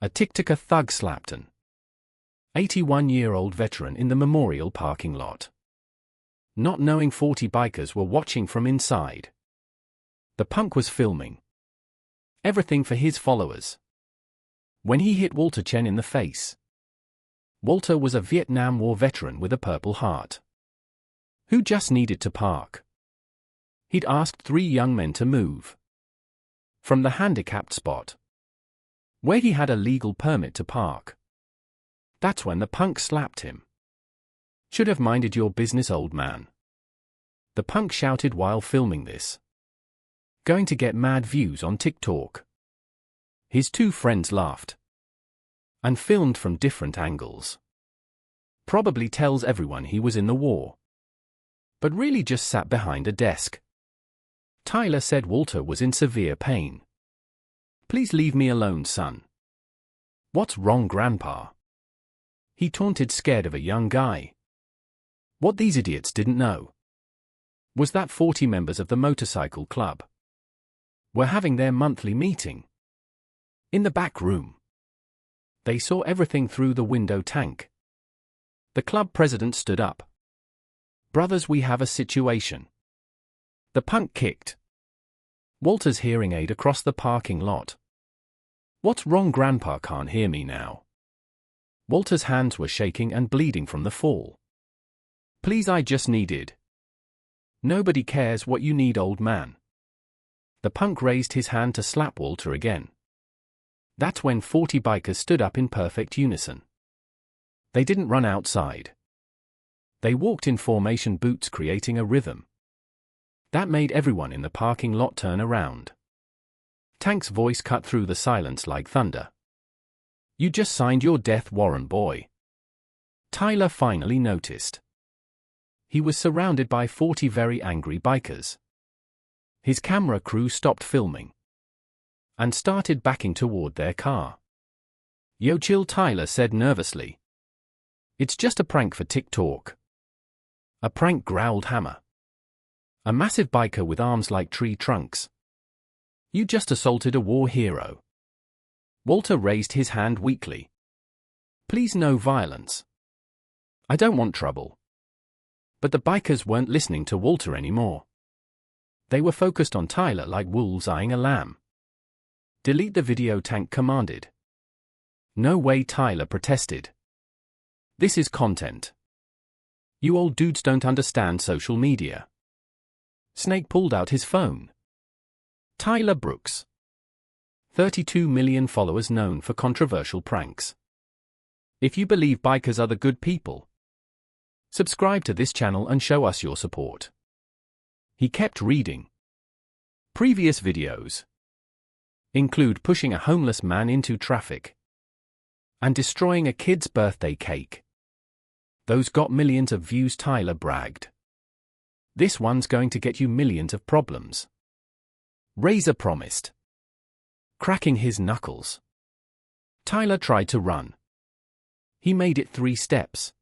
A TikToker thug slapped an 81-year-old veteran in the memorial parking lot. Not knowing 40 bikers were watching from inside. The punk was filming everything for his followers when he hit Walter Chen in the face. Walter was a Vietnam War veteran with a Purple Heart who just needed to park. He'd asked 3 young men to move from the handicapped spot where he had a legal permit to park. That's when the punk slapped him. "Should have minded your business, old man," the punk shouted while filming this. Going to get mad views on TikTok. His 2 friends laughed and filmed from different angles. Probably tells everyone he was in the war, but really just sat behind a desk. Tyler said Walter was in severe pain. "Please leave me alone, son." "What's wrong, Grandpa?" he taunted, scared of a young guy. What these idiots didn't know was that 40 members of the motorcycle club were having their monthly meeting in the back room. They saw everything through the window tank. The club president stood up. "Brothers, we have a situation." The punk kicked Walter's hearing aid across the parking lot. "What's wrong, Grandpa? Can't hear me now." Walter's hands were shaking and bleeding from the fall. "Please, I just needed." "Nobody cares what you need, old man." The punk raised his hand to slap Walter again. That's when 40 bikers stood up in perfect unison. They didn't run outside. They walked in formation, boots creating a rhythm that made everyone in the parking lot turn around. Tank's voice cut through the silence like thunder. "You just signed your death warrant, boy." Tyler finally noticed. He was surrounded by 40 very angry bikers. His camera crew stopped filming and started backing toward their car. "Yo, chill," Tyler said nervously. "It's just a prank for TikTok." "A prank?" growled Hammer, a massive biker with arms like tree trunks. "You just assaulted a war hero." Walter raised his hand weakly. "Please, no violence. I don't want trouble." But the bikers weren't listening to Walter anymore. They were focused on Tyler like wolves eyeing a lamb. "Delete the video," Tank commanded. "No way," Tyler protested. "This is content. You old dudes don't understand social media." Snake pulled out his phone. Tyler Brooks. 32 million followers, known for controversial pranks. If you believe bikers are the good people, subscribe to this channel and show us your support. He kept reading. Previous videos include pushing a homeless man into traffic and destroying a kid's birthday cake. Those got millions of views, Tyler bragged. This one's going to get you millions of problems, Razor promised, cracking his knuckles. Tyler tried to run. He made it 3 steps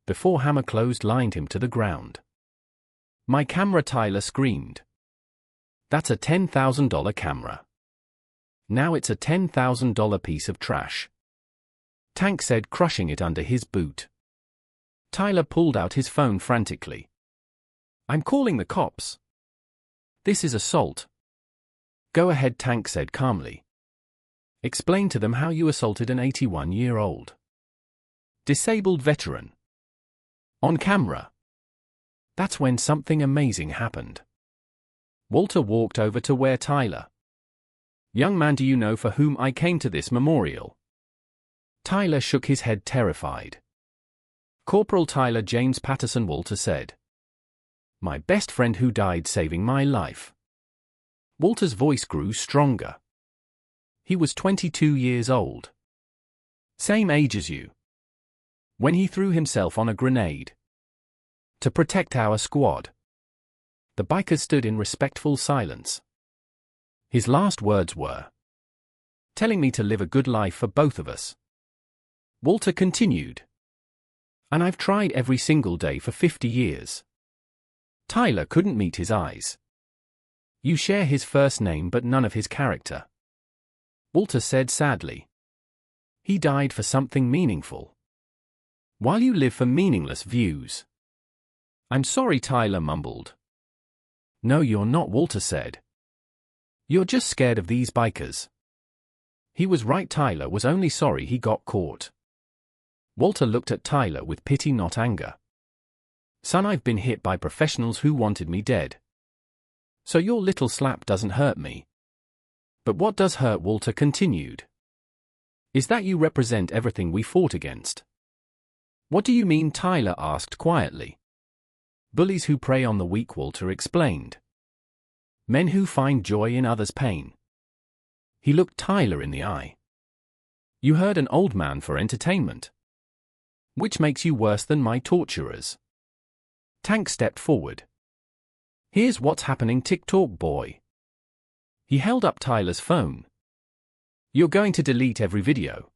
before Hammer closed-lined him to the ground. "My camera," Tyler screamed. "That's a $10,000 camera. Now it's a $10,000 piece of trash," Tank said, crushing it under his boot. Tyler pulled out his phone frantically. "I'm calling the cops. This is assault." "Go ahead," Tank said calmly. "Explain to them how you assaulted an 81-year-old disabled veteran on camera." That's when something amazing happened. Walter walked over to where Tyler. "Young man, do you know for whom I came to this memorial?" Tyler shook his head, terrified. "Corporal Tyler James Patterson," Walter said. "My best friend who died saving my life." Walter's voice grew stronger. He was 22 years old. "Same age as you. When he threw himself on a grenade to protect our squad." The bikers stood in respectful silence. His last words were, "Telling me to live a good life for both of us." Walter continued. "And I've tried every single day for 50 years. Tyler couldn't meet his eyes. "You share his first name but none of his character," Walter said sadly. He died for something meaningful. While you live for meaningless views. I'm sorry, Tyler mumbled. No, you're not, Walter said. You're just scared of these bikers. He was right. Tyler was only sorry he got caught. Walter looked at Tyler with pity, not anger. Son, I've been hit by professionals who wanted me dead. So your little slap doesn't hurt me. But what does hurt, Walter continued, is that you represent everything we fought against. What do you mean? Tyler asked quietly. Bullies who prey on the weak, Walter explained. Men who find joy in others' pain. He looked Tyler in the eye. You hurt an old man for entertainment. Which makes you worse than my torturers. Tank stepped forward. Here's what's happening, TikTok boy. He held up Tyler's phone. You're going to delete every video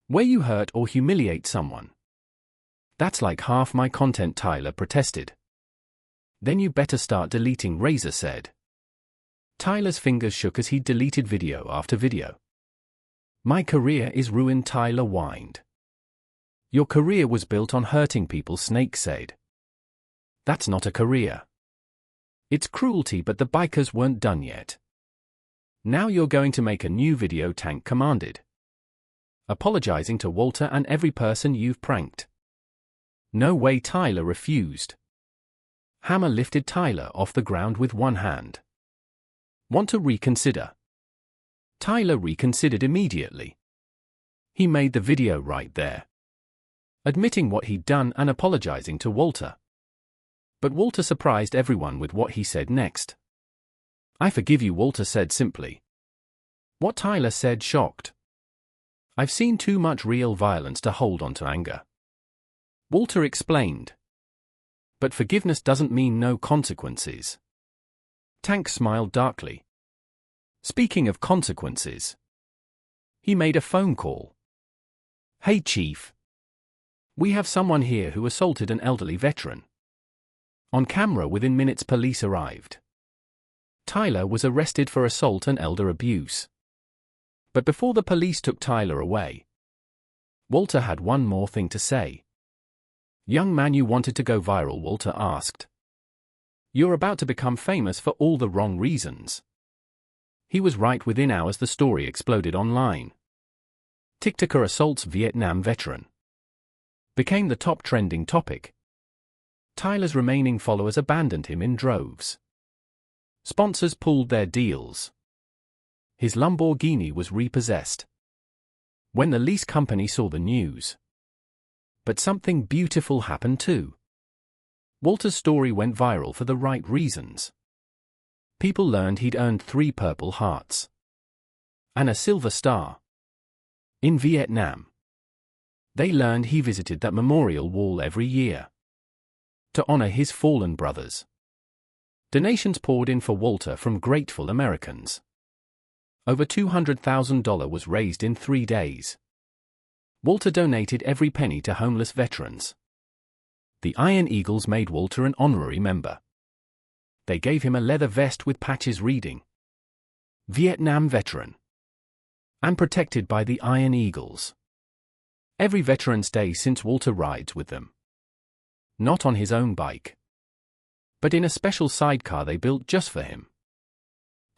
where you hurt or humiliate someone. That's like half my content, Tyler protested. Then you better start deleting, Razor said. Tyler's fingers shook as he deleted video after video. My career is ruined, Tyler whined. Your career was built on hurting people, Snake said. That's not a career. It's cruelty, but the bikers weren't done yet. Now you're going to make a new video, Tank commanded. Apologizing to Walter and every person you've pranked. No way, Tyler refused. Hammer lifted Tyler off the ground with one hand. Want to reconsider? Tyler reconsidered immediately. He made the video right there, admitting what he'd done and apologizing to Walter. But Walter surprised everyone with what he said next. I forgive you, Walter said simply. What? Tyler said, shocked. I've seen too much real violence to hold on to anger. Walter explained. But forgiveness doesn't mean no consequences. Tank smiled darkly. Speaking of consequences. He made a phone call. Hey, Chief. We have someone here who assaulted an elderly veteran. On camera. Within minutes, police arrived. Tyler was arrested for assault and elder abuse. But before the police took Tyler away, Walter had one more thing to say. Young man, you wanted to go viral, Walter asked. You're about to become famous for all the wrong reasons. He was right. Within hours, the story exploded online. TikToker assaults Vietnam veteran. Became the top trending topic. Tyler's remaining followers abandoned him in droves. Sponsors pulled their deals. His Lamborghini was repossessed. When the lease company saw the news. But something beautiful happened too. Walter's story went viral for the right reasons. People learned he'd earned 3 Purple Hearts and a Silver Star in Vietnam. They learned he visited that memorial wall every year to honor his fallen brothers. Donations poured in for Walter from grateful Americans. Over $200,000 was raised in 3 days. Walter donated every penny to homeless veterans. The Iron Eagles made Walter an honorary member. They gave him a leather vest with patches reading, Vietnam Veteran, and protected by the Iron Eagles. Every Veterans Day since, Walter rides with them. Not on his own bike, but in a special sidecar they built just for him.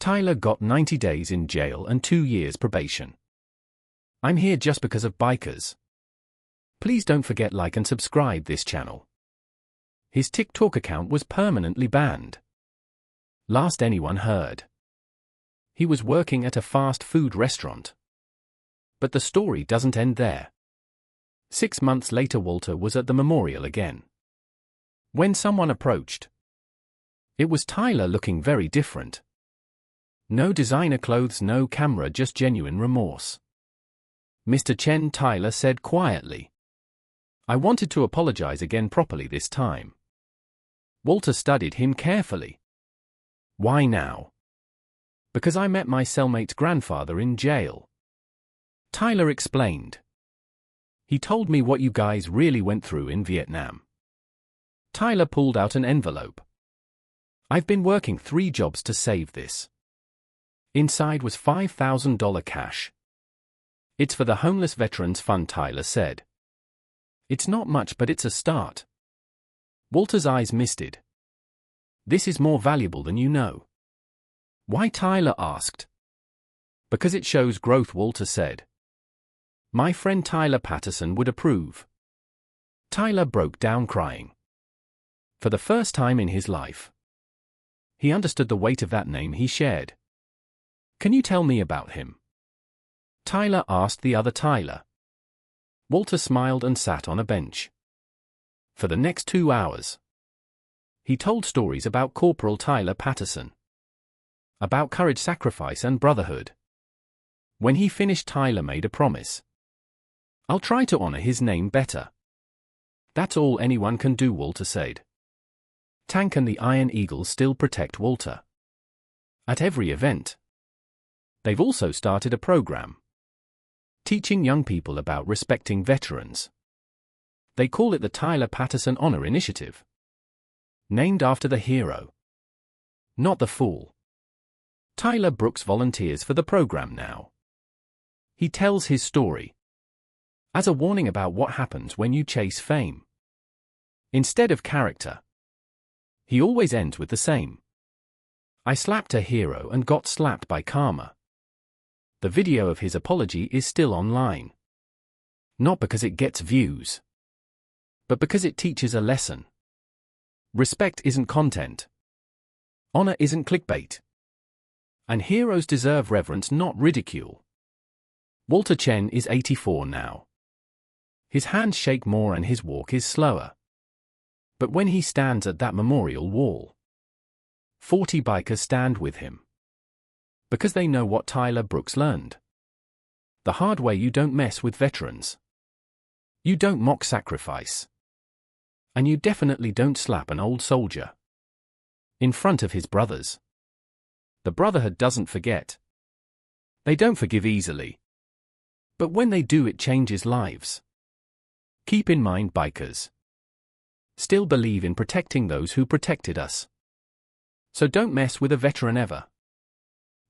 Tyler got 90 days in jail and 2 years probation. I'm here just because of bikers. Please don't forget like and subscribe this channel. His TikTok account was permanently banned. Last anyone heard, he was working at a fast food restaurant. But the story doesn't end there. 6 months later, Walter was at the memorial again. When someone approached, it was Tyler, looking very different. No designer clothes, no camera, just genuine remorse. Mr. Chen, Tyler said quietly. I wanted to apologize again properly this time. Walter studied him carefully. Why now? Because I met my cellmate's grandfather in jail. Tyler explained. He told me what you guys really went through in Vietnam. Tyler pulled out an envelope. I've been working 3 jobs to save this. Inside was $5,000 cash. It's for the homeless veterans fund, Tyler said. It's not much, but it's a start. Walter's eyes misted. This is more valuable than you know. Why? Tyler asked. Because it shows growth, Walter said. My friend Tyler Patterson would approve. Tyler broke down crying. For the first time in his life, he understood the weight of that name he shared. Can you tell me about him? Tyler asked the other Tyler. Walter smiled and sat on a bench. For the next 2 hours, he told stories about Corporal Tyler Patterson. About courage, sacrifice, and brotherhood. When he finished, Tyler made a promise. I'll try to honor his name better. That's all anyone can do, Walter said. Tank and the Iron Eagle still protect Walter. At every event. They've also started a program. Teaching young people about respecting veterans. They call it the Tyler Patterson Honor Initiative. Named after the hero. Not the fool. Tyler Brooks volunteers for the program now. He tells his story. As a warning about what happens when you chase fame. Instead of character. He always ends with the same. I slapped a hero and got slapped by karma. The video of his apology is still online. Not because it gets views, but because it teaches a lesson. Respect isn't content. Honor isn't clickbait. And heroes deserve reverence, not ridicule. Walter Chen is 84 now. His hands shake more and his walk is slower. But when he stands at that memorial wall, 40 bikers stand with him. Because they know what Tyler Brooks learned. The hard way: you don't mess with veterans. You don't mock sacrifice. And you definitely don't slap an old soldier. In front of his brothers. The brotherhood doesn't forget. They don't forgive easily. But when they do, it changes lives. Keep in mind, bikers still believe in protecting those who protected us. So don't mess with a veteran ever.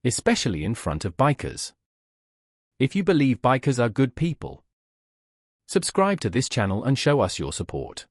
Especially in front of bikers. If you believe bikers are good people, subscribe to this channel and show us your support.